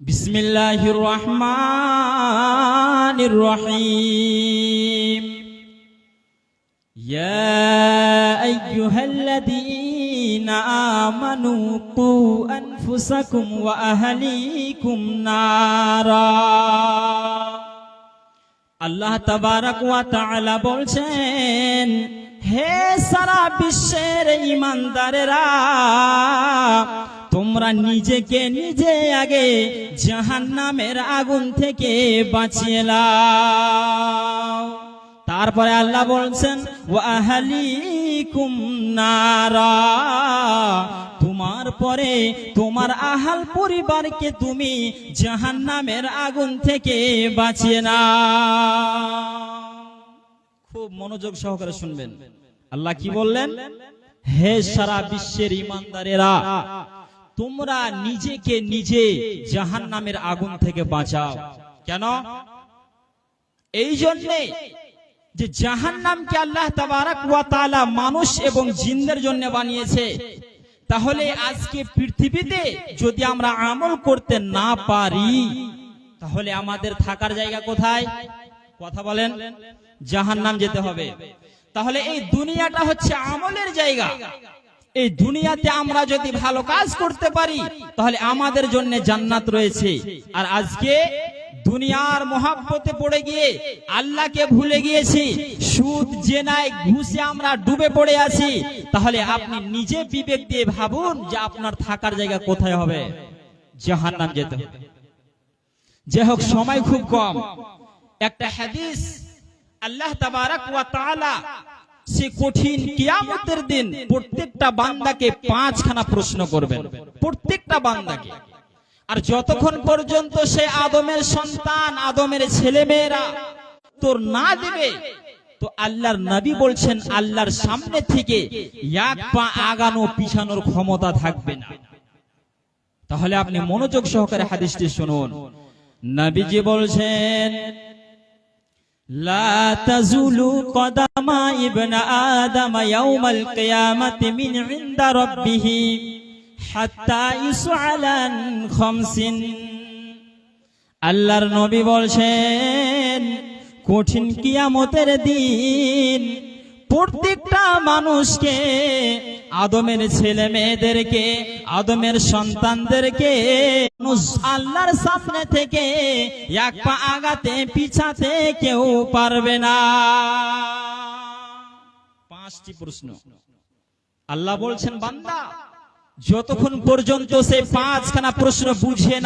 বিসমিল্লাহির রহমানির রহিম। ইয়া আইয়ুহাল্লাযীনা আমানু কু আনফুসাকুম ওয়া আহলিকুম নারা। আল্লাহ তাবারাক ওয়া তাআলা বলছেন, হে সারা বিশ্বের ঈমানদারেরা, তোমরা নিজেকে নিজে আগে জাহান্নামের আগুন থেকে বাঁচিয়ে নাও। তারপরে আল্লাহ বলছেন, ওয়া আহলিকুম নারা, তোমার পরে তোমার আহাল পরিবারকে তুমি জাহান্নামের আগুন থেকে বাঁচিয়ে নাও। খুব মনোযোগ সহকারে শুনবেন। আল্লাহ কি বললেন? হে সারা বিশ্বের ঈমানদারেরা, তোমরা নিজেকে নিজে জাহান্নামের আগুন থেকে বাঁচাও। কেন? এই জন্যে যে জাহান্নামকে আল্লাহ তাবারাক ওয়া তাআলা মানুষ এবং জিনদের জন্য বানিয়েছে। তাহলে আজকে পৃথিবীতে যদি আমরা আমল করতে না পারি, তাহলে আমাদের থাকার জায়গা কোথায়? কথা বলেন। জাহান্নাম যেতে হবে। তাহলে এই দুনিয়াটা হচ্ছে আমলের জায়গা। এই দুনিয়াতে আমরা যদি ভালো কাজ করতে পারি, তাহলে আমাদের জন্য জান্নাত রয়েছে। আর আজকে দুনিয়ার মহাব্বতে পড়ে গিয়ে আল্লাহকে ভুলে গিয়েছি, সুদ জেনায় ঘুষে আমরা ডুবে পড়ে আছি। তাহলে আপনি নিজে বিবেক দিয়ে ভাবুন যে আপনার থাকার জায়গা কোথায় হবে? জাহান্নাম যেতে হবে। যাই হোক, সময় খুব কম। একটা হাদিস, আল্লাহ তাবারাক ওয়া তাআলা সে কঠিন কিয়ামতের দিন প্রত্যেকটা বান্দাকে 5খানা প্রশ্ন করবেন, প্রত্যেকটা বান্দাকে। আর যতক্ষণ পর্যন্ত সে আদমের সন্তান, আদমের ছেলে মেয়েরা উত্তর না দেবে, তো আল্লাহর নবী বলছেন আল্লাহর সামনে থেকে এক পা আগানো পিছানোর ক্ষমতা থাকবে না। তাহলে আপনি মনোযোগ সহকারে হাদিসটি শুনুন। নবীজি বলছেন, লা তাজুলু কদামা ইবনা আদম ইয়াউমাল কিয়ামাতি মিন ইনদা রাব্বিহি হাত্তা ইসআলান খামসিন। আল্লাহর নবী বলছেন, কঠিন কিয়ামতের দিন প্রত্যেকটা মানুষকে, আদমের ছেলে মেয়েদেরকে, আদমের সন্তানদেরকে আল্লাহর সামনে থেকে এক পা আগাতে পিছাতে কেউ পারবে না। 5টি প্রশ্ন। আল্লাহ বলছেন, বান্দা যতক্ষণ পর্যন্ত সে 5খানা প্রশ্ন বুঝে না